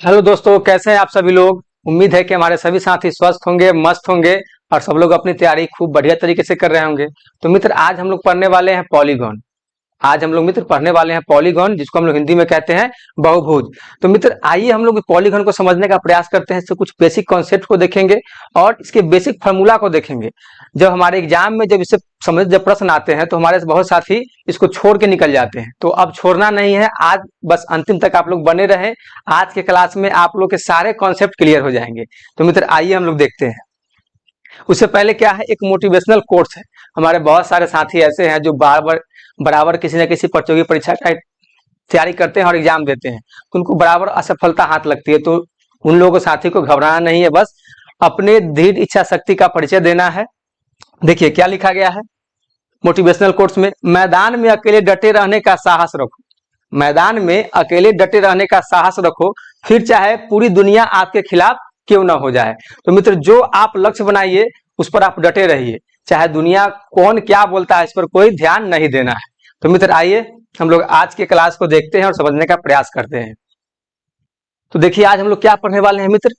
Hello दोस्तों, कैसे हैं आप सभी लोग। उम्मीद है कि हमारे सभी साथी स्वस्थ होंगे, मस्त होंगे और सब लोग अपनी तैयारी खूब बढ़िया तरीके से कर रहे होंगे। तो मित्र, आज हम लोग पढ़ने वाले हैं पॉलीगॉन। आज हम लोग मित्र पढ़ने वाले हैं पॉलीगॉन, जिसको हम लोग हिंदी में कहते हैं बहुभुज। तो मित्र, आइए हम लोग पॉलीगॉन को समझने का प्रयास करते हैं। इससे कुछ बेसिक कॉन्सेप्ट को देखेंगे और इसके बेसिक फार्मूला को देखेंगे। जब हमारे एग्जाम में जब इससे समझ जब प्रश्न आते हैं तो हमारे से बहुत साथी इसको छोड़ के निकल जाते हैं। तो अब छोड़ना नहीं है, आज बस अंतिम तक आप लोग बने रहें। आज के क्लास में आप लोग के सारे कॉन्सेप्ट क्लियर हो जाएंगे। तो मित्र, आइए हम लोग देखते हैं। उससे पहले क्या है, एक मोटिवेशनल कोर्स है। हमारे बहुत सारे साथी ऐसे हैं जो बार बार बराबर किसी न किसी प्रतियोगी परीक्षा का तैयारी करते हैं और एग्जाम देते हैं, तो उनको बराबर असफलता हाथ लगती है। तो उन लोगों साथी को घबराना नहीं है, बस अपने दृढ़ इच्छा शक्ति का परिचय देना है। देखिए क्या लिखा गया है मोटिवेशनल कोर्स में। मैदान में अकेले डटे रहने का साहस रखो। मैदान में अकेले डटे रहने का साहस रखो, फिर चाहे पूरी दुनिया आपके खिलाफ क्यों ना हो जाए। तो मित्र, जो आप लक्ष्य बनाइए उस पर आप डटे रहिए, चाहे दुनिया कौन क्या बोलता है इस पर कोई ध्यान नहीं देना है। तो मित्र, आइए हम लोग आज के क्लास को देखते हैं और समझने का प्रयास करते हैं। तो देखिए आज हम लोग क्या पढ़ने वाले हैं मित्र।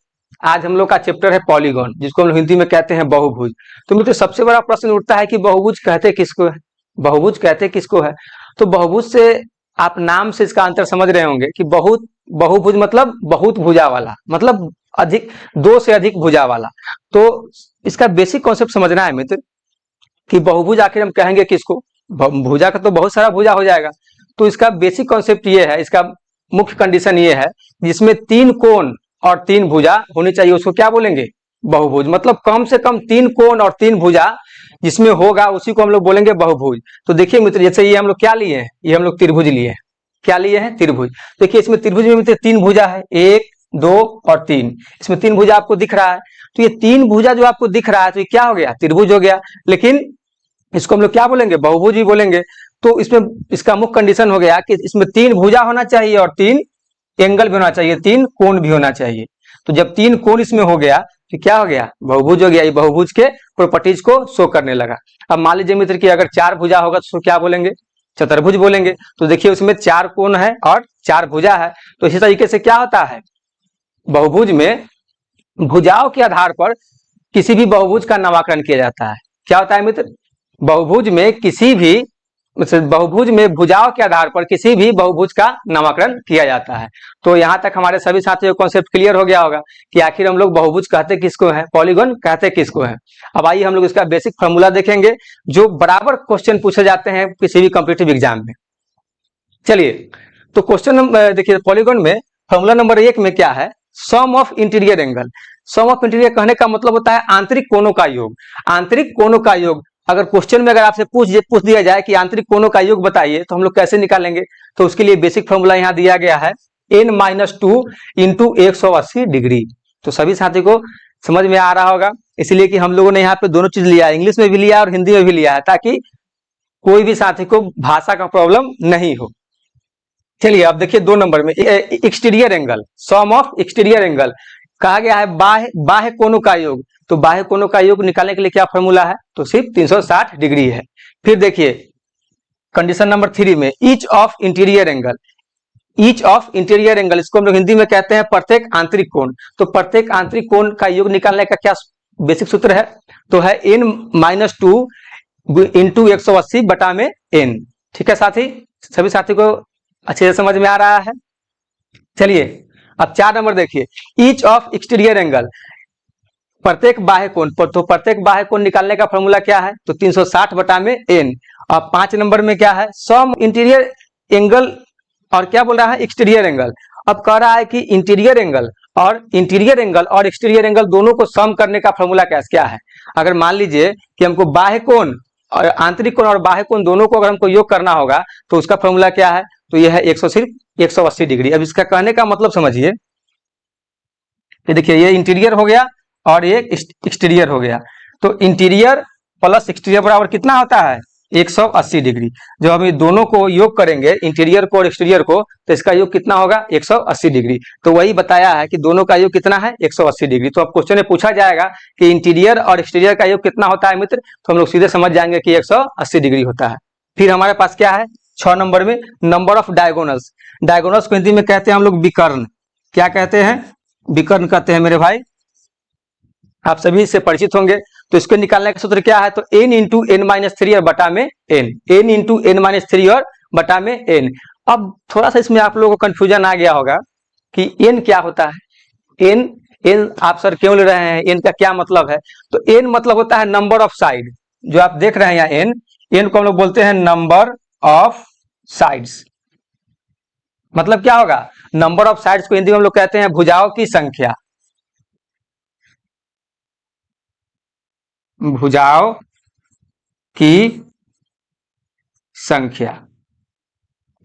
आज हम लोग का चैप्टर है पॉलीगॉन, जिसको हम लोग हिंदी में कहते हैं बहुभुज। तो मित्र, सबसे बड़ा प्रश्न उठता है कि बहुभुज कहते किसको है। बहुभुज कहते किसको है। तो बहुभुज से आप नाम से इसका अंतर समझ रहे होंगे कि बहुत बहुभुज मतलब बहुत भुजा वाला, मतलब अधिक, दो से अधिक भुजा वाला। तो इसका बेसिक कॉन्सेप्ट समझना है मित्र कि बहुभुज आखिर हम कहेंगे किसको। भुजा का तो बहुत सारा भुजा हो जाएगा। तो इसका बेसिक कॉन्सेप्ट ये है, इसका मुख्य कंडीशन ये है, जिसमें तीन कोण और तीन भुजा होनी चाहिए, उसको क्या बोलेंगे, बहुभुज। मतलब कम से कम तीन कोण और तीन भुजा जिसमें होगा उसी को हम लोग बोलेंगे बहुभुज। तो देखिए मित्र, जैसे ये हम लोग क्या लिए हैं, ये हम लोग त्रिभुज लिए हैं। क्या लिए हैं, त्रिभुज। देखिए इसमें त्रिभुज में मित्र तीन भुजा है, एक, दो और तीन। इसमें तीन भुजा आपको दिख रहा है। तो ये तीन भुजा जो आपको दिख रहा है, तो ये क्या हो गया, त्रिभुज हो गया। लेकिन इसको हम लोग क्या बोलेंगे, बहुभुज ही बोलेंगे। तो इसमें इसका मुख्य कंडीशन हो गया कि इसमें तीन भुजा होना चाहिए और तीन एंगल भी होना चाहिए, तीन कोण भी होना चाहिए। तो जब तीन कोण इसमें हो गया तो क्या हो गया, बहुभुज हो गया। ये बहुभुज के प्रॉपर्टीज को शो करने लगा। अब मान लीजिए मित्र कि अगर चार भुजा होगा तो उसको क्या बोलेंगे, चतुर्भुज बोलेंगे। तो देखिए उसमें चार कोण है और चार भुजा है। तो इसी तरीके से क्या होता है, बहुभुज में भुजाओं के आधार पर किसी भी बहुभुज का नामकरण किया जाता है। क्या होता है मित्र, बहुभुज में किसी भी बहुभुज में भुजाओं के आधार पर किसी भी बहुभुज का नामकरण किया जाता है। तो यहाँ तक हमारे सभी साथियों को कॉन्सेप्ट क्लियर हो गया होगा कि आखिर हम लोग बहुभुज कहते किसको है, पॉलीगॉन कहते किसको है। अब आइए हम लोग इसका बेसिक फॉर्मूला देखेंगे, जो बराबर क्वेश्चन पूछे जाते हैं किसी भी कॉम्पिटिटिव एग्जाम में। चलिए तो क्वेश्चन देखिए, पॉलीगॉन में फॉर्मूला नंबर 1 में क्या है, sum of interior angle. Sum of interior कहने का मतलब होता है आंतरिक कोणों का योग। आंतरिक कोणों का योग अगर क्वेश्चन में अगर आपसे पूछ दिया जाए कि आंतरिक कोणों का योग बताइए, तो हम लोग कैसे निकालेंगे। तो उसके लिए बेसिक फॉर्मूला यहाँ दिया गया है, n-2 इंटू 180 डिग्री। तो सभी साथी को समझ में आ रहा होगा, इसलिए कि हम लोगों ने यहाँ पे दोनों चीज लिया, इंग्लिश में भी लिया और हिंदी में भी लिया है, ताकि कोई भी साथी को भाषा का प्रॉब्लम नहीं हो। चलिए अब देखिए 2 नंबर में exterior angle, sum of exterior angle कहा गया है बाह्य बाह्य कोणों का योग। तो बाह्य कोणों का योग निकालने के लिए क्या फॉर्मूला है, तो सिर्फ 360 डिग्री है। फिर देखिए कंडीशन नंबर 3 में each of interior angle. Each of interior angle इसको हम लोग हिंदी में कहते हैं प्रत्येक आंतरिक कोण। तो प्रत्येक आंतरिक कोण का योग निकालने का क्या बेसिक सूत्र है, तो है n-2 इंटू 180 बटा में n। ठीक है साथी, सभी साथी को अच्छे से समझ में आ रहा है। चलिए अब 4 नंबर देखिए, ईच ऑफ एक्सटीरियर एंगल, प्रत्येक बाह्य कोण। तो प्रत्येक बाह्य कोण निकालने का फॉर्मूला क्या है, तो 360 बटा में n। अब 5 नंबर में क्या है, सम इंटीरियर एंगल और क्या बोल रहा है, एक्सटीरियर एंगल। अब कह रहा है कि इंटीरियर एंगल और एक्सटीरियर एंगल दोनों को सम करने का फॉर्मूला क्या है। अगर मान लीजिए कि हमको बाह्य कोण और आंतरिक कोण और बाह्य कोण दोनों को अगर हमको योग करना होगा, तो उसका फॉर्मूला क्या है, तो यह है सिर्फ 180 डिग्री। अब इसका कहने का मतलब समझिए कि देखिए ये इंटीरियर हो गया और ये एक्सटीरियर हो गया। तो इंटीरियर प्लस एक्सटीरियर बराबर कितना होता है, 180 डिग्री। जब हम ये दोनों को योग करेंगे, इंटीरियर को और एक्सटीरियर को, तो इसका योग कितना होगा, 180 डिग्री। तो वही बताया है कि दोनों का योग कितना है, 180 डिग्री। तो अब क्वेश्चन में पूछा जाएगा कि इंटीरियर और एक्सटीरियर का योग कितना होता है मित्र, तो हम लोग सीधे समझ जाएंगे कि 180 डिग्री होता है। फिर हमारे पास क्या है, 6 नंबर में नंबर ऑफ डायगोनल्स। डायगोनल्स को हिंदी में कहते हैं हम लोग विकर्ण। क्या कहते हैं? विकर्ण कहते हैं मेरे भाई। आप सभी इससे परिचित होंगे। तो इसको निकालने का सूत्र क्या है? तो n into N minus three और बटा में n, n into N minus three और बटा में n। अब थोड़ा सा इसमें आप लोगों को कंफ्यूजन आ गया होगा कि n क्या होता है। n n आप सर क्यों ले रहे हैं, n का क्या मतलब है? तो n मतलब होता है नंबर ऑफ साइड। जो आप देख रहे हैं यहाँ n को हम लोग बोलते हैं नंबर ऑफ साइड्स। मतलब क्या होगा? नंबर ऑफ साइड्स को हिंदी में हम लोग कहते हैं भुजाओं की संख्या। भुजाओं की संख्या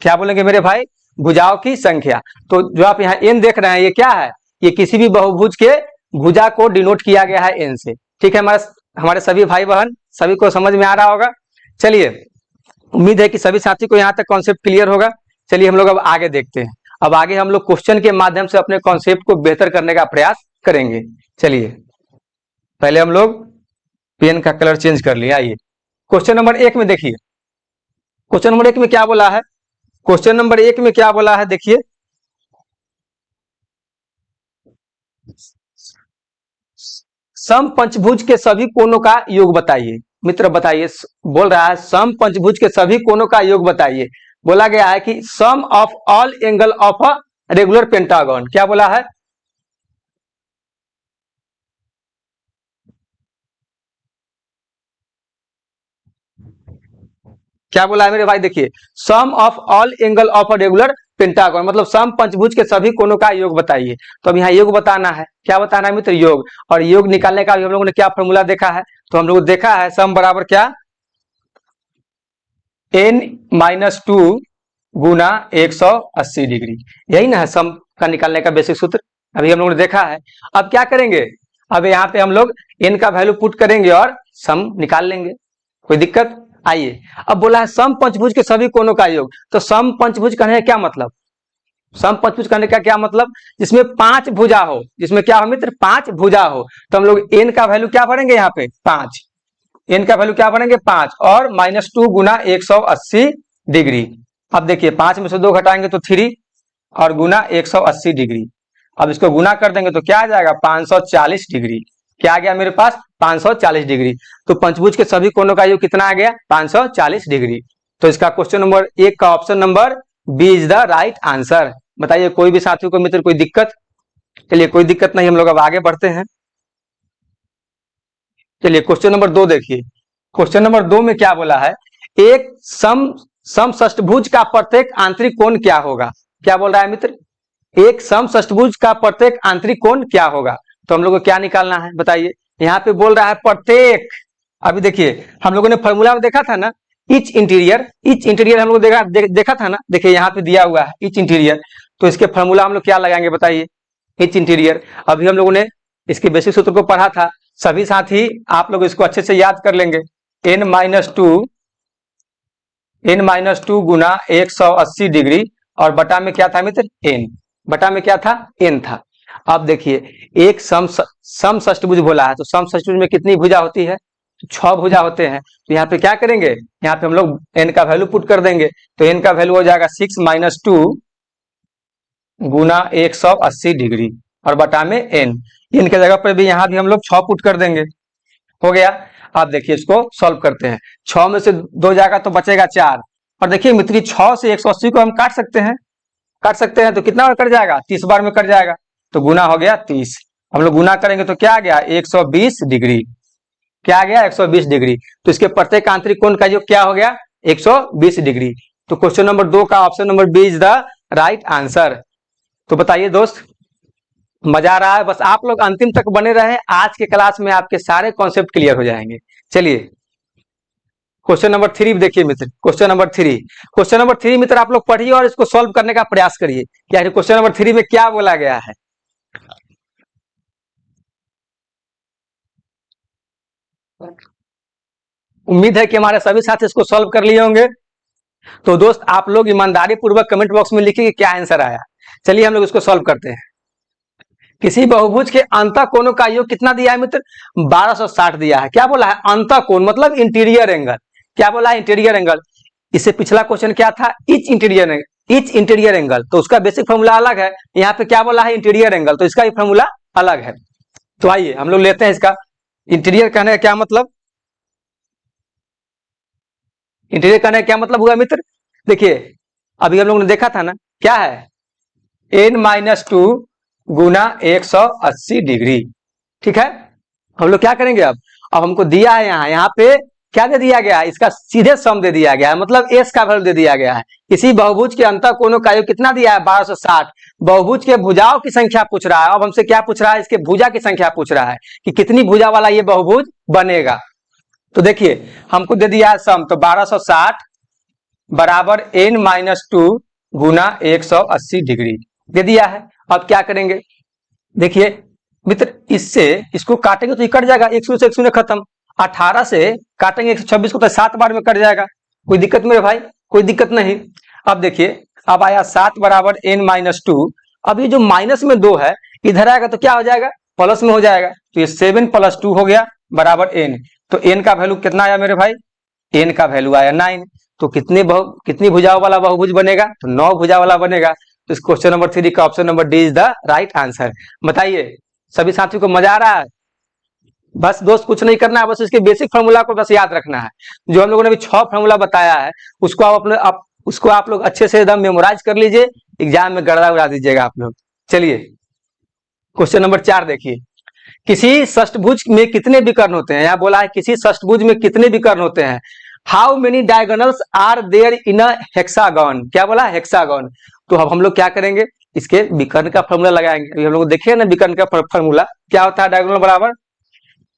क्या बोलेंगे मेरे भाई? भुजाओं की संख्या। तो जो आप यहाँ n देख रहे हैं ये क्या है? ये किसी भी बहुभुज के भुजा को डिनोट किया गया है n से। ठीक है हमारे सभी भाई बहन, सभी को समझ में आ रहा होगा। चलिए, उम्मीद है कि सभी साथी को यहाँ तक कॉन्सेप्ट क्लियर होगा। चलिए हम लोग अब आगे देखते हैं। अब आगे हम लोग क्वेश्चन के माध्यम से अपने कॉन्सेप्ट को बेहतर करने का प्रयास करेंगे। चलिए, पहले हम लोग पेन का कलर चेंज कर लिया। आइए क्वेश्चन नंबर 1 में देखिए। क्वेश्चन नंबर 1 में क्या बोला है? क्वेश्चन नंबर 1 में क्या बोला है देखिए। सम पंचभुज के सभी कोणों का योग बताइए। मित्र बताइए, बोल रहा है सम पंचभुज के सभी कोणों का योग बताइए। बोला गया है कि sum of all angle of a regular pentagon. क्या बोला है? क्या बोला है मेरे भाई? देखिए, sum of all angle of a regular pentagon मतलब सम पंचभुज के सभी कोणों का योग बताइए। तो अब यहाँ योग बताना है। क्या बताना है मित्र? योग। और योग निकालने का भी हम लोगों ने क्या फॉर्मूला देखा है? तो हम लोग देखा है सम बराबर क्या? n माइनस टू गुना 180 डिग्री। यही ना है सम का निकालने का बेसिक सूत्र। अभी हम लोगों ने देखा है। अब क्या करेंगे? अब यहाँ पे हम लोग n का वैल्यू पुट करेंगे और सम निकाल लेंगे। कोई दिक्कत? आइए, अब बोला है सम पंचभुज के सभी कोणों का योग। तो सम पंचभुज कहने का क्या मतलब? सम पंचभुज कहने का क्या मतलब? जिसमें 5 भुजा हो। जिसमें क्या हो मित्र? 5 भुजा हो। तो हम लोग n का वैल्यू क्या भरेंगे? यहाँ पे 5। n का वैल्यू क्या भरेंगे? 5 और माइनस टू गुना 180 डिग्री। अब देखिए 5 में से 2 घटाएंगे तो 3 और गुना 180 डिग्री। अब इसको गुना कर देंगे तो क्या आ जाएगा? 540 डिग्री। क्या आ गया मेरे पास? 540 डिग्री। तो पंचभुज के सभी कोणों का योग कितना आ गया? 540 डिग्री। तो इसका क्वेश्चन नंबर 1 का option number B is the right answer. बताइए कोई भी साथियों को मित्र कोई दिक्कत? चलिए कोई दिक्कत नहीं, हम लोग अब आगे बढ़ते हैं। चलिए क्वेश्चन नंबर 2 देखिए। क्वेश्चन नंबर 2 में क्या बोला है? एक समषष्टभुज का प्रत्येक आंतरिक कोण क्या होगा? क्या बोल रहा है मित्र? एक समषष्टभुज का प्रत्येक आंतरिक कोण क्या होगा? तो हम लोग को क्या निकालना है बताइए? यहाँ पे बोल रहा है प्रत्येक। अभी देखिए हम लोगों ने फॉर्मूला में देखा था ना, इच इंटीरियर हम लोग देखा था ना। देखिए यहाँ पे दिया हुआ है इच इंटीरियर। तो इसके फॉर्मूला हम लोग क्या लगाएंगे बताइए? Etch interior. अभी हम लोगों ने इसके बेसिक सूत्र को पढ़ा था। सभी साथी आप लोग इसको अच्छे से याद कर लेंगे। n माइनस टू गुना 180 डिग्री और बटा में क्या था मित्र? n। बटा में क्या था? n था। अब देखिए एक समषष्टभुज बोला है। तो समषष्टभुज में कितनी भुजा होती है? 6 भुजा होते हैं। तो यहाँ पे क्या करेंगे? यहाँ पे हम लोग n का वैल्यू पुट कर देंगे। तो n का वैल्यू हो जाएगा 6 माइनस टू गुना 180 डिग्री और बटा में n। n के जगह पर भी यहाँ भी हम लोग 6 पुट कर देंगे। हो गया। आप देखिए इसको सॉल्व करते हैं। 6 में से 2 जाएगा तो बचेगा 4। और देखिए मित्र 6 से 180 को हम काट सकते हैं। तो कितना बार कट जाएगा? 30 बार में कट जाएगा। तो गुना हो गया 30। हम लोग गुना करेंगे तो क्या आ गया? 120 डिग्री। क्या आ गया? 120 डिग्री। तो इसके प्रत्येक आंतरिक कोण का योग क्या हो गया? 120 डिग्री। तो क्वेश्चन नंबर 2 का option number B is the right answer. तो बताइए दोस्त, मजा आ रहा है? बस आप लोग अंतिम तक बने रहे। आज के क्लास में आपके सारे कॉन्सेप्ट क्लियर हो जाएंगे। चलिए क्वेश्चन नंबर 3 देखिए मित्र। क्वेश्चन नंबर 3 मित्र आप लोग पढ़िए और इसको सॉल्व करने का प्रयास करिए। क्या क्वेश्चन नंबर 3 में क्या बोला गया है? उम्मीद है कि हमारे सभी साथी इसको सॉल्व कर लिए होंगे। तो दोस्त आप लोग ईमानदारी पूर्वक कमेंट बॉक्स में लिखिए कि क्या आंसर आया। चलिए हम लोग इसको सॉल्व करते हैं। किसी बहुभुज के अंतः कोणों का योग कितना दिया है मित्र? 1260 दिया है। क्या बोला है? अंतः कोण मतलब इंटीरियर एंगल। क्या बोला है? Interior angle. इससे पिछला क्वेश्चन क्या था? Etch interior etch interior angle, तो उसका बेसिक फॉर्मूला अलग है। यहाँ पे क्या बोला है, इंटीरियर एंगल, तो इसका भी फॉर्मूला अलग है। तो आइए हम लोग लेते हैं इसका इंटीरियर कहने का क्या मतलब। इंटीरियर कहने का क्या मतलब हुआ मित्र, देखिए अभी हम लोग ने देखा था ना, क्या है n-2 गुना 180 डिग्री। ठीक है, हम लोग क्या करेंगे अब हमको दिया है यहाँ पे क्या दे दिया गया है, इसका सीधे सम दे दिया गया है, मतलब एस का वैल्यू दे दिया गया है। इसी बहुभुज के अंतर कोणों का योग कितना दिया है, 1260। बहुभुज के भुजाओं की संख्या पूछ रहा है। अब हमसे क्या पूछ रहा है, इसके भुजा की संख्या पूछ रहा है कि कितनी भुजा वाला ये बहुभुज बनेगा। तो देखिए हमको दे दिया है सम, तो 1260 बराबर n-2 गुना 180 डिग्री दे दिया है। अब क्या करेंगे, देखिए मित्र इससे इसको काटेंगे तो ये कट जाएगा, 100 से 100 खत्म। 18 से काटेंगे 126 को तो 7 बार में कट जाएगा। कोई दिक्कत मेरे भाई, कोई दिक्कत नहीं। अब देखिए अब आया 7 बराबर n-2। अब ये जो माइनस में 2 है इधर आएगा तो क्या हो जाएगा, प्लस में हो जाएगा। तो ये 7 + 2 हो गया बराबर n। तो n का वैल्यू कितना आया मेरे भाई, n का वैल्यू आया 9। तो कितनी भुजाओं वाला बहुभुज बनेगा, तो 9 भुजा वाला बनेगा। तो इस क्वेश्चन नंबर 3 का option number D is the right answer. बताइए सभी साथियों को मजा आ रहा है। बस दोस्त कुछ नहीं करना है, बस इसके बेसिक फार्मूला को बस याद रखना है। जो हम लोगों ने अभी 6 फार्मूला बताया है उसको उसको आप लोग अच्छे से एकदम मेमोराइज कर लीजिए, एग्जाम में गड़बड़ा उड़ा दीजिएगा आप लोग। चलिए क्वेश्चन नंबर 4 देखिए, किसी षष्ठभुज में कितने विकर्ण होते हैं। यहाँ बोला है किसी षष्ठभुज में कितने विकर्ण होते हैं। How many diagonals are there in a hexagon, क्या बोला हेक्सागन। तो अब हम लोग क्या करेंगे, इसके विकर्ण का फॉर्मूला लगाएंगे। अभी हम लोग देखे ना विकर्ण का फॉर्मूला क्या होता है, डायगोनल बराबर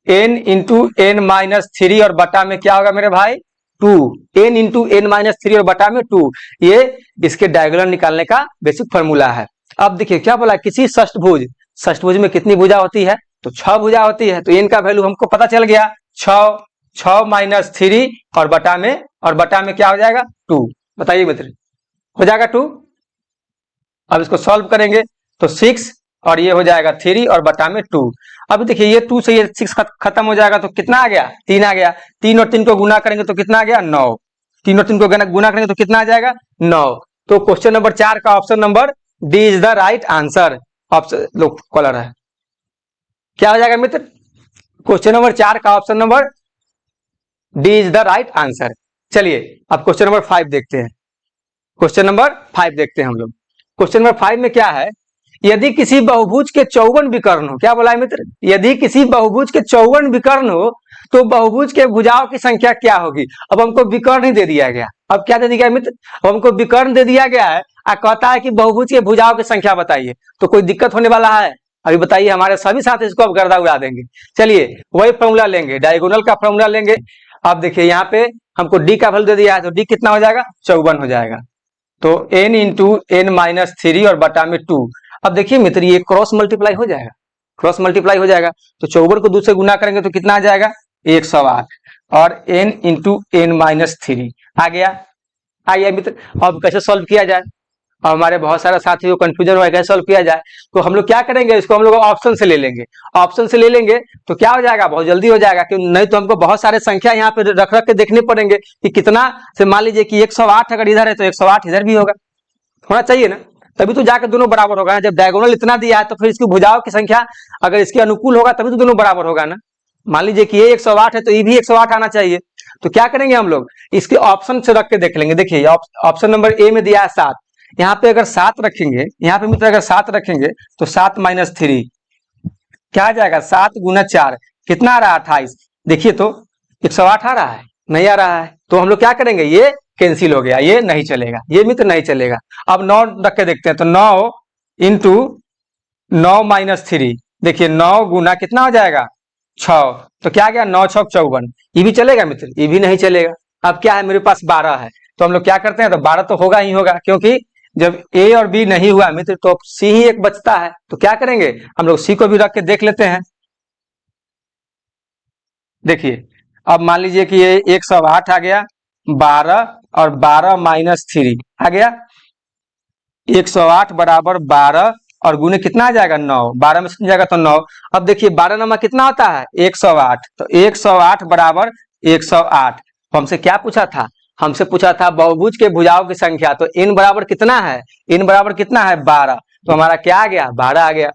n × n-3 और बटा में क्या होगा मेरे भाई 2, n × n-3 और बटा में 2। ये इसके डायगोनल निकालने का बेसिक फॉर्मूला है। अब देखिए क्या बोला, किसी षष्ठभुज में कितनी भुजा होती है, तो 6 भुजा होती है। तो n का वैल्यू हमको पता चल गया 6 -3 और बटा में क्या हो जाएगा 2। बताइए मित्र, हो जाएगा 2। अब इसको सॉल्व करेंगे तो 6 और ये हो जाएगा 3 और बटा में 2। अब देखिए ये 2 से ये 6 खत्म हो जाएगा तो कितना आ गया, 3 आ गया। 3 और 3 को गुना करेंगे तो कितना आ गया 9। 3 और 3 को गुना करेंगे तो कितना आ जाएगा 9। तो क्वेश्चन नंबर 4 का option number D is the right answer. Option लो कॉलर है, क्या हो जाएगा मित्र, क्वेश्चन नंबर 4 का option number D is the right answer. चलिए अब क्वेश्चन नंबर 5 देखते हैं। क्वेश्चन नंबर 5 देखते हैं हम लोग। क्वेश्चन नंबर 5 में क्या है, यदि किसी बहुभुज के 54 विकर्ण हो, क्या बोला है मित्र, यदि किसी बहुभुज के 54 विकर्ण हो तो बहुभुज के भुजाओं की संख्या क्या होगी। अब हमको विकर्ण ही दे दिया गया। अब क्या दे दिया मित्र, अब हमको विकर्ण दे दिया गया है और कहता है कि बहुभुज के भुजाओं की संख्या बताइए। तो कोई दिक्कत होने वाला है, अभी बताइए, हमारे सभी साथी इसको अब गर्दा उड़ा देंगे। चलिए वही फॉर्मूला लेंगे, डायगोनल का फॉर्मूला लेंगे। अब देखिए यहाँ पे हमको डी का वैल्यू दे दिया है, तो डी कितना हो जाएगा 54 हो जाएगा। तो n × n-3 और बटा में 2। अब देखिए मित्र ये क्रॉस मल्टीप्लाई हो जाएगा, क्रॉस मल्टीप्लाई हो जाएगा। तो 54 को 2 से गुना करेंगे तो कितना आ जाएगा 108 और n × n-3 आ गया मित्र। अब कैसे सॉल्व किया जाए, और हमारे बहुत सारे साथी को कंफ्यूजन हुआ कैसे सॉल्व किया जाए। तो हम लोग क्या करेंगे, इसको हम लोग ऑप्शन से ले लेंगे। ऑप्शन से ले लेंगे तो क्या हो जाएगा, बहुत जल्दी हो जाएगा। क्यों नहीं तो हमको बहुत सारे संख्या यहाँ पे रख के देखने पड़ेंगे कि कितना से, मान लीजिए कि 108 अगर इधर है तो 108 इधर भी होना चाहिए ना, तभी तो जाकर दोनों बराबर होगा ना। जब डायगोनल इतना दिया है तो फिर इसकी भुजाओं की संख्या अगर इसके अनुकूल होगा तभी तो दोनों बराबर होगा ना। मान लीजिए कि ये 108 है तो ये भी 108 आना चाहिए। तो क्या करेंगे हम लोग, इसके ऑप्शन से रख के देख लेंगे। देखिए ऑप्शन नंबर ए में दिया है 7, यहाँ पे अगर 7 रखेंगे, यहाँ पे मित्र अगर 7 रखेंगे तो 7 - 3 क्या आ जाएगा, 7 × 4 कितना आ रहा है 28। देखिए तो 108 आ रहा है, नहीं आ रहा है। तो हम लोग क्या करेंगे, ये कैंसिल हो गया, ये नहीं चलेगा, ये मित्र नहीं चलेगा। अब 9 रख के देखते हैं, तो 9 × 9 - 3 देखिए 9 गुना कितना हो जाएगा 6। तो क्या गया 9 × 6 = 54। ये भी चलेगा मित्र, ये भी नहीं चलेगा। अब क्या है, मेरे पास 12 है, तो हम लोग क्या करते हैं, तो 12 तो होगा ही होगा, क्योंकि जब ए और बी नहीं हुआ मित्र तो सी ही एक बचता है। तो क्या करेंगे, हम लोग सी को भी रख के देख लेते हैं। देखिए अब मान लीजिए कि ये 108 आ गया, 12 और 12 - 3 आ गया। 108 बराबर 12 और गुने कितना आ जाएगा 9, 12 में से जाएगा तो 9। अब देखिए 12 नमा कितना होता है 108, तो 108 बराबर 108। हमसे क्या पूछा था, हमसे पूछा था बहुभुज के भुजाओं की संख्या, तो n बराबर कितना है, n बराबर कितना है 12, तो हमारा क्या आ गया 12 आ गया।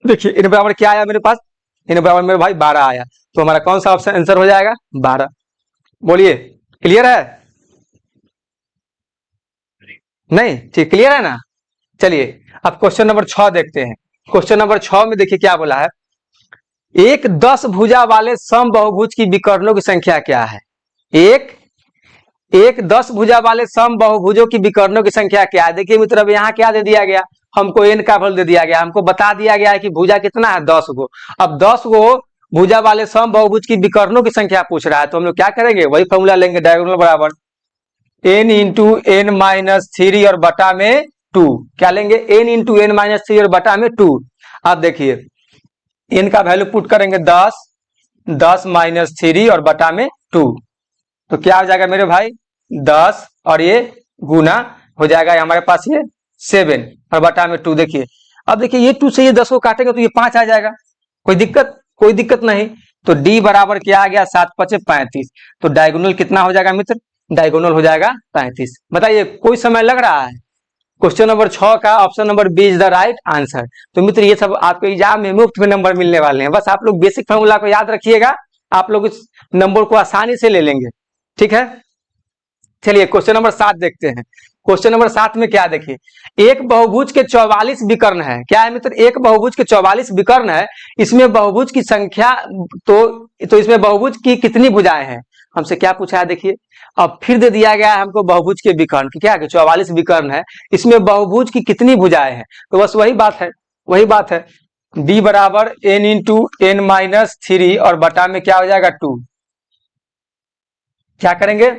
देखिए n बराबर क्या आया मेरे पास, n बराबर मेरे भाई 12 आया, तो हमारा कौन सा ऑप्शन आंसर हो जाएगा 12। बोलिए क्लियर है, नहीं ठीक क्लियर है ना। चलिए अब क्वेश्चन नंबर 6 देखते हैं। क्वेश्चन नंबर 6 में देखिए क्या बोला है, एक 10 भुजा वाले सम बहुभुज की विकर्णों की संख्या क्या है। एक एक 10 भुजा वाले सम बहुभुजों की विकर्णों की संख्या क्या है। देखिए मित्र अब यहाँ क्या दे दिया गया, हमको n का वैल्यू दे दिया गया, हमको बता दिया गया है कि भुजा कितना है 10 गो। अब 10 गो भुजा वाले सम बहुभुज की विकर्णों की संख्या पूछ रहा है, तो हम लोग क्या करेंगे, वही फॉर्मूला लेंगे, डायगोनल बराबर n into N minus three और बटा में 2, क्या लेंगे n into N minus three और बटा में 2। अब देखिए n का वैल्यू पुट करेंगे 10, 10 माइनस थ्री और बटा में 2, तो क्या हो जाएगा मेरे भाई 10 और ये गुना हो जाएगा हमारे पास ये 7 और बटा में 2। देखिए अब देखिए ये 2 से ये 10 को काटेंगे तो ये 5 आ जाएगा, कोई दिक्कत नहीं। तो d बराबर क्या आ गया 7 5 35, तो डायगोनल कितना हो जाएगा मित्र, डायगोनल हो जाएगा 35। बताइए कोई समय लग रहा है। क्वेश्चन नंबर 6 का option number B is the right answer. तो मित्र ये सब आपको एग्जाम में मुफ्त में नंबर मिलने वाले हैं, बस आप लोग बेसिक फॉर्मूला को याद रखिएगा, आप लोग इस नंबर को आसानी से ले लेंगे, ठीक है। चलिए क्वेश्चन नंबर 7 देखते हैं। क्वेश्चन नंबर 7 में क्या देखिए, एक बहुभुज के 44 विकर्ण है, क्या है मित्र, एक बहुभुज के 44 विकर्ण है, इसमें बहुभुज की संख्या तो इसमें बहुभुज की कितनी भुजाएं हैं। हमसे क्या पूछा है देखिए, अब फिर दे दिया गया है हमको बहुभुज के विकर्ण की, क्या है 44 विकर्ण है, इसमें बहुभुज की कितनी भुजाएं हैं। तो बस वही बात है d बराबर n into N minus three और बटा में क्या हो जाएगा 2। क्या करेंगे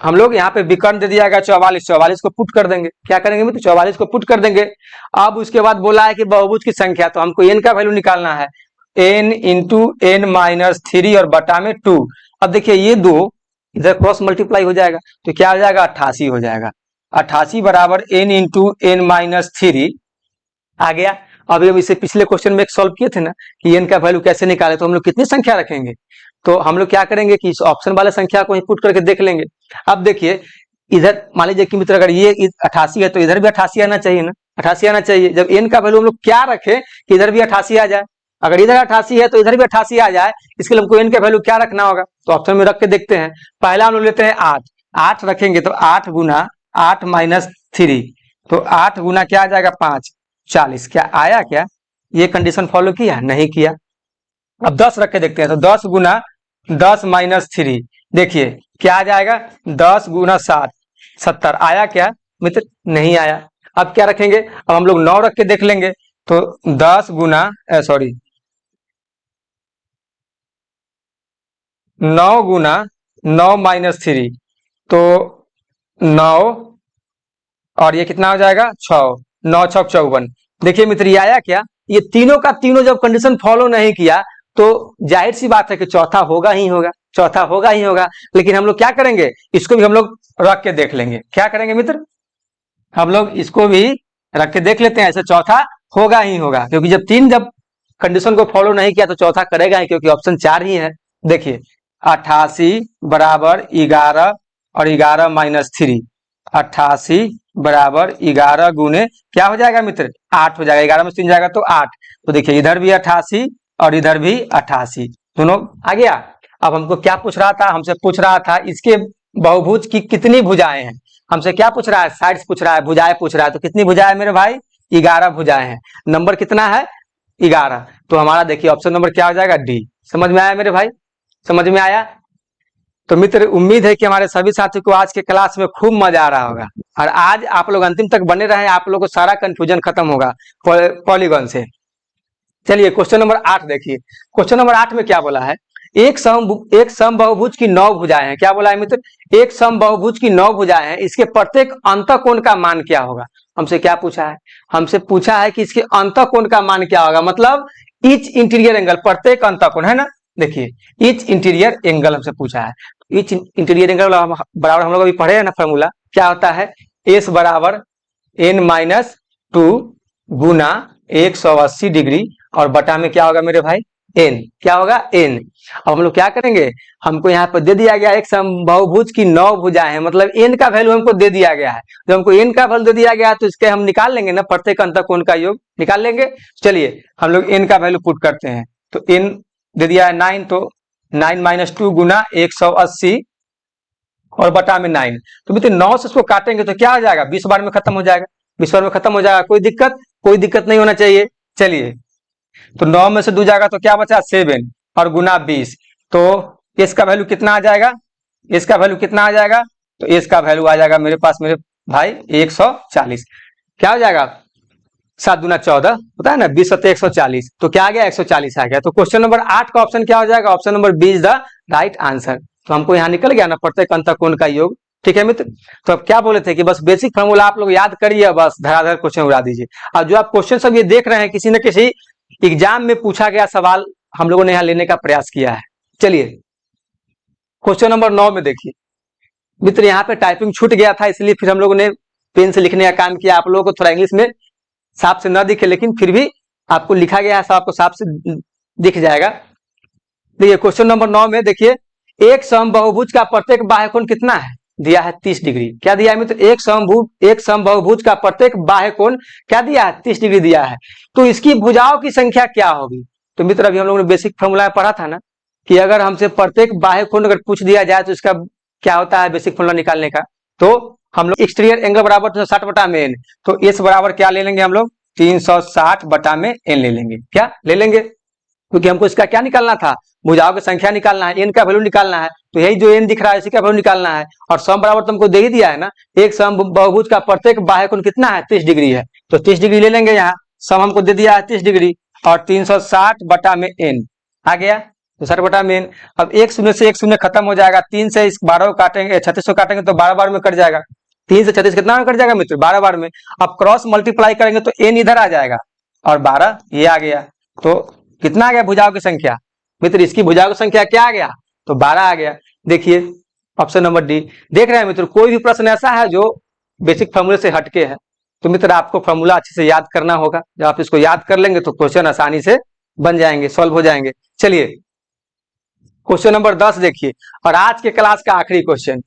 हम लोग, यहाँ पे विकर्ण दे दिया गया 44, 44 को पुट कर देंगे, क्या करेंगे मित्र 44 को पुट कर देंगे। अब उसके बाद बोला है कि बहुभुज की संख्या, तो हमको n का वैल्यू निकालना है, n into N minus three और बटा में 2। अब देखिए ये दो इधर क्रॉस मल्टीप्लाई हो जाएगा, तो क्या हो जाएगा 88 हो जाएगा, 88 बराबर n into N minus three आ गया। अभी हम इसे पिछले क्वेश्चन में एक सॉल्व किए थे ना कि n का वैल्यू कैसे निकाले, तो हम लोग कितनी संख्या रखेंगे, तो हम लोग क्या करेंगे कि इस ऑप्शन वाले संख्या को ही पुट करके देख लेंगे। अब देखिए इधर मान लीजिए कि मित्र अगर ये 88 है तो इधर भी 88 आना चाहिए ना, 88 आना चाहिए। जब n का वैल्यू हम लोग क्या रखे कि इधर भी 88 आ जाए, अगर इधर 88 है तो इधर भी 88 आ जाए, इसके लिए हमको n का वैल्यू क्या रखना होगा, तो ऑप्शन में रख के देखते हैं। पहला हम लोग लेते हैं 8, 8 रखेंगे तो 8 गुना 8 माइनस थ्री, तो 8 गुना क्या आ जाएगा 5, 40। क्या आया, क्या ये कंडीशन फॉलो किया, नहीं किया। अब 10 रख के देखते हैं, तो 10 गुना 10 माइनस थ्री, देखिए क्या आ जाएगा 10 गुना 7, 70 आया क्या मित्र, नहीं आया। अब क्या रखेंगे, अब हम लोग 9 रख के देख लेंगे, तो 10 गुना 9 गुना 9 माइनस थ्री, तो 9 और ये कितना हो जाएगा 6, 9 6 54। देखिए मित्र ये आया क्या, ये तीनों का तीनों जब कंडीशन फॉलो नहीं किया तो जाहिर सी बात है कि चौथा होगा ही होगा। लेकिन हम लोग क्या करेंगे, इसको भी हम लोग रख के देख लेंगे। क्या करेंगे मित्र, हम लोग इसको भी रख के देख लेते हैं, ऐसे चौथा होगा ही होगा, क्योंकि जब कंडीशन को फॉलो नहीं किया तो चौथा करेगा ही, क्योंकि ऑप्शन 4 ही है। देखिए 88 बराबर 11 और 11 माइनस थ्री, 88 बराबर 11 गुने क्या हो जाएगा मित्र 8 हो जाएगा, 11 में 3 जाएगा तो 8। तो देखिए इधर भी 88 और इधर भी 88, दोनों आ गया। अब हमको क्या पूछ रहा था, हमसे पूछ रहा था इसके बहुभुज की कितनी भुजाएं हैं। हमसे क्या पूछ रहा है, साइड्स पूछ रहा है, भुजाएं पूछ रहा है। तो कितनी भुजाएं मेरे भाई 11 भुजाएं हैं, नंबर कितना है 11। तो हमारा देखिए ऑप्शन नंबर क्या हो जाएगा डी। समझ में आया मेरे भाई, समझ में आया। तो मित्र उम्मीद है कि हमारे सभी साथी को आज के क्लास में खूब मजा आ रहा होगा, और आज आप लोग अंतिम तक बने रहे, आप लोगों को सारा कंफ्यूजन खत्म होगा पॉलीगॉन से। चलिए क्वेश्चन नंबर 8 देखिए। क्वेश्चन नंबर 8 में क्या बोला है, एक सम बहुभुज की 9 भुजाएं हैं। क्या बोला है मित्र, एक सम बहुभुज की 9 भुजाएं हैं, इसके प्रत्येक अंतःकोण का मान क्या होगा। हमसे क्या पूछा है, हमसे पूछा है कि इसके अंतःकोण का मान क्या होगा, मतलब ईच इंटीरियर एंगल, प्रत्येक अंतःकोण है ना। देखिए ईच इंटीरियर एंगल हमसे पूछा है, ईच इंटीरियर एंगल बराबर हम लोग अभी पढ़े हैं ना फॉर्मूला, क्या होता है एस बराबर एन माइनस 2 गुना 180 डिग्री और बटा में क्या होगा मेरे भाई एन, क्या होगा एन। अब हम लोग क्या करेंगे, हमको यहाँ पर दे दिया गया एक समबाहुभुज की 9 भुजाएं हैं, मतलब n का वैल्यू हमको दे दिया गया है। जब हमको n का वैल्यू दे दिया गया है तो इसके हम निकाल लेंगे ना, प्रत्येक अंतःकोण का योग निकाल लेंगे। चलिए हम लोग n का वैल्यू पुट करते हैं, तो n दे दिया है 9, तो 9 माइनस 2 गुना 180 और बटा में 9। तो मित्र 9 से उसको काटेंगे तो क्या हो जाएगा, 20 बार में खत्म हो जाएगा, 20 बार में खत्म हो जाएगा, कोई दिक्कत नहीं होना चाहिए। चलिए तो 9 में से 2 जाएगा तो क्या बचा 7 और गुना 20, तो इसका वैल्यू कितना आ जाएगा, इसका वैल्यू कितना आ जाएगा, तो इसका वैल्यू आ जाएगा मेरे पास मेरे भाई 140। क्या हो जाएगा, 7 दूना 14 होता है ना, 20 सत्ते 140, तो क्या आ गया 140 आ गया। तो क्वेश्चन नंबर 8 का ऑप्शन क्या हो जाएगा, option number B is the right answer. तो हमको यहाँ निकल गया ना प्रत्येक अंतःकोण का योग। ठीक है मित्र, तो अब क्या बोले थे कि बस बेसिक फॉर्मूला आप लोग याद करिए, बस धड़ाधड़ क्वेश्चन उड़ा दीजिए। और जो आप क्वेश्चन सब ये देख रहे हैं, किसी न किसी एग्जाम में पूछा गया सवाल हम लोगों ने यहाँ लेने का प्रयास किया है। चलिए क्वेश्चन नंबर 9 में देखिए मित्र, यहाँ पे टाइपिंग छूट गया था, इसलिए फिर हम लोगों ने पेन से लिखने का काम किया। आप लोगों को थोड़ा इंग्लिश में साफ से न दिखे, लेकिन फिर भी आपको लिखा गया है, सब आपको साफ से दिख जाएगा। देखिए क्वेश्चन नंबर 9 में देखिए, एक समबाहुभुज का प्रत्येक बाह्य कोण कितना है, दिया है 30 डिग्री। क्या दिया है मित्र, एक समबाहुभुज का प्रत्येक बाह्य कोण क्या दिया है, 30 डिग्री दिया है। तो इसकी भुजाओं की संख्या क्या होगी। तो मित्र अभी हम लोगों ने बेसिक फॉर्मूला पढ़ा था ना, कि अगर हमसे प्रत्येक बाह्य कोण अगर पूछ दिया जाए तो इसका क्या होता है बेसिक फॉर्मूला निकालने का। तो हम लोग एक्सटीरियर एंगल बराबर 360 बटा में n, तो इस बराबर क्या ले लेंगे हम लोग 360 बटा में n ले लेंगे। क्या ले लेंगे, क्योंकि हमको इसका क्या निकालना था, भुजाओं की संख्या निकालना है, n का वैल्यू निकालना है। तो यही जो n दिख रहा है इसी का वैल्यू निकालना है। और सम बराबर तुमको दे ही दिया है ना, एक समबाहुभुज का प्रत्येक बाह्य कोण कितना है 30 डिग्री है, तो 30 डिग्री ले लेंगे। यहाँ सम हमको दे दिया है 30 डिग्री और 360 बटा में n आ गया, तो 60 बटा में n। अब एक शून्य से एक शून्य खत्म हो जाएगा, 3 से इस 12 काटेंगे 36 को काटेंगे तो 12 बार में कट जाएगा, 3 से 36 कितना में कट जाएगा मित्र 12 बार में। अब क्रॉस मल्टीप्लाई करेंगे तो n इधर आ जाएगा और 12 ये आ गया, तो कितना आ गया भुजाओं की संख्या मित्र, इसकी भुजाओं की संख्या क्या आ गया, तो 12 आ गया। देखिए ऑप्शन नंबर डी। देख रहे हैं मित्र, कोई भी प्रश्न ऐसा है जो बेसिक फॉर्मूले से हटके है, तो मित्र आपको फॉर्मूला अच्छे से याद करना होगा। जब आप इसको याद कर लेंगे तो क्वेश्चन आसानी से बन जाएंगे, सॉल्व हो जाएंगे। चलिए क्वेश्चन नंबर 10 देखिए, और आज के क्लास का आखिरी क्वेश्चन।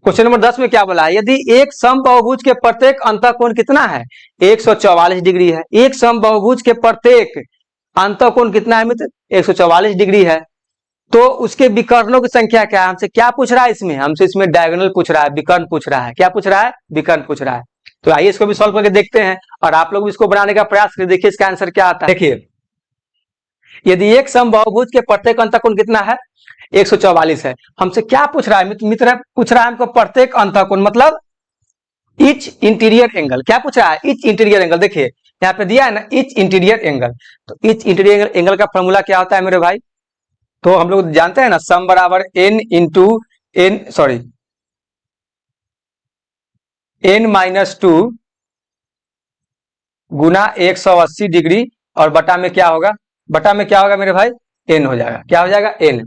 क्वेश्चन नंबर 10 में क्या बोला है, यदि एक समबाहुभुज के प्रत्येक अंतःकोण कितना है 144 डिग्री है। एक समबाहुभुज के प्रत्येक अंतःकोण कितना है मित्र 144 डिग्री है, तो उसके विकर्णों की संख्या क्या है। हमसे क्या पूछ रहा है इसमें, हमसे इसमें डायगोनल पूछ रहा है, विकर्ण पूछ रहा है। क्या पूछ रहा है, विकर्ण पूछ रहा है। तो आइए इसको भी सॉल्व करके देखते हैं, और आप लोग भी इसको बनाने का प्रयास करिए, देखिए इसका आंसर क्या आता है। देखिए यदि एक समबाहुभुज के प्रत्येक अंतःकोण कितना है 144 है, हमसे क्या पूछ रहा है मित्र, पूछ रहा है हमको प्रत्येक अंतःकोण मतलब इच इंटीरियर एंगल। क्या पूछ रहा है, इच इंटीरियर एंगल। देखिए यहाँ पे दिया है ना इच इंटीरियर एंगल, तो इच इंटीरियर एंगल का फॉर्मूला क्या होता है मेरे भाई, तो हम लोग जानते हैं ना सम बराबर n इंटू n माइनस 2 गुना 180 डिग्री और बटा में क्या होगा, बटा में क्या होगा मेरे भाई n हो जाएगा। क्या हो जाएगा n,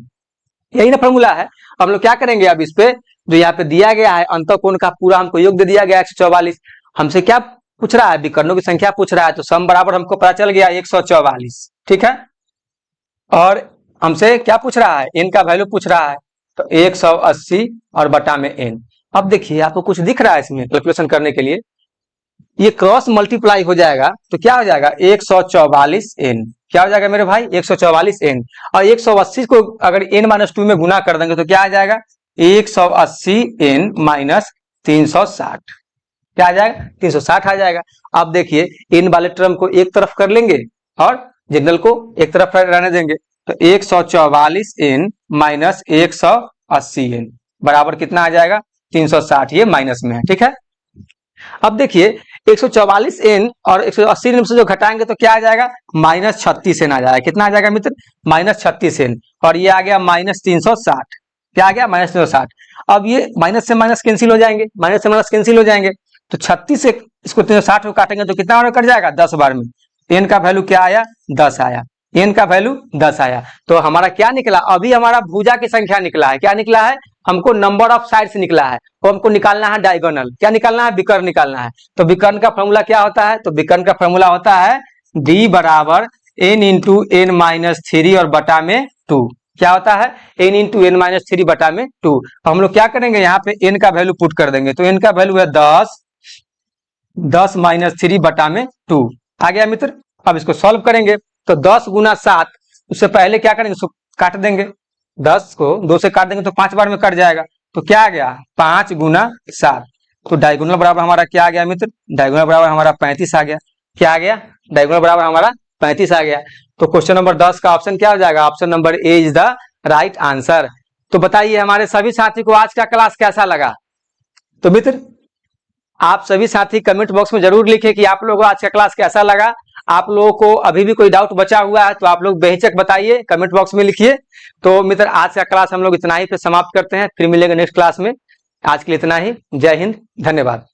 यही ना फॉर्मूला है। हम लोग क्या करेंगे, अब इस पे जो यहाँ पे दिया गया है अंतःकोण का पूरा हमको योग दे दिया गया 144, हमसे क्या पूछ रहा है विकर्णों की संख्या पूछ रहा है, तो सम बराबर हमको पता चल गया 144। ठीक है, और हमसे क्या पूछ रहा है n का वैल्यू पूछ रहा है, तो 180 और बटा में n। अब देखिए आपको कुछ दिख रहा है इसमें कैलकुलेशन करने के लिए, ये क्रॉस मल्टीप्लाई हो जाएगा तो क्या हो जाएगा 144 n। क्या हो जाएगा मेरे भाई 144 n, और 180 को अगर n माइनस 2 में गुना कर देंगे तो क्या आ जाएगा 180 n माइनस 360। क्या आ जाएगा 360 आ जाएगा। अब देखिए n वाले टर्म को एक तरफ कर लेंगे और जनरल को एक तरफ रहने देंगे, तो 144 n माइनस 180 n बराबर कितना आ जाएगा 360, ये माइनस में है। ठीक है, अब देखिए 144 n और 180 n से जो घटाएंगे तो क्या आ जाएगा माइनस 36 n आ जाएगा। कितना आ जाएगा मित्र माइनस 36 n, और ये आ गया माइनस 360। क्या आ गया माइनस 360। अब ये माइनस से माइनस कैंसिल हो जाएंगे, माइनस से माइनस कैंसिल हो जाएंगे, तो 36 से इसको 360 को काटेंगे तो कितना बार कट जाएगा 10 बार में। n का वैल्यू क्या आया 10 आया, n का वैल्यू 10 आया। तो हमारा क्या निकला, अभी हमारा भुजा की संख्या निकला है। क्या निकला है, हमको नंबर ऑफ साइड्स निकला है, तो हमको निकालना है डायगोनल। क्या निकालना है, विकर्ण निकालना है। तो विकर्ण का फॉर्मूला क्या होता है, तो विकर्ण का फॉर्मूला होता है d बराबर n इंटू n माइनस 3 और बटा में 2। क्या होता है n इंटू एन माइनस 3 बटा में 2। हम लोग क्या करेंगे यहाँ पे n का वैल्यू पुट कर देंगे, तो n का वैल्यू है 10 माइनस 3 बटा में 2 आ गया मित्र। अब इसको सॉल्व करेंगे तो 10 गुना 7, उससे पहले क्या करेंगे, उसको काट देंगे, 10 को 2 से काट देंगे तो 5 बार में कट जाएगा, तो क्या आ गया 5 गुना 7। तो डायगोनल बराबर हमारा क्या आ गया मित्र, डायगोनल बराबर हमारा 35 आ गया। क्या आ गया, डायगोनल बराबर हमारा 35 आ गया। तो क्वेश्चन नंबर 10 का ऑप्शन क्या हो जाएगा, option number A is the right answer. तो बताइए हमारे सभी साथी को आज का क्लास कैसा लगा। तो मित्र आप सभी साथी कमेंट बॉक्स में जरूर लिखें कि आप लोगों को आज का क्लास कैसा लगा। आप लोगों को अभी भी कोई डाउट बचा हुआ है तो आप लोग बेहिचक बताइए, कमेंट बॉक्स में लिखिए। तो मित्र आज का क्लास हम लोग इतना ही पे समाप्त करते हैं, फिर मिलेंगे नेक्स्ट क्लास में। आज के लिए इतना ही, जय हिंद, धन्यवाद।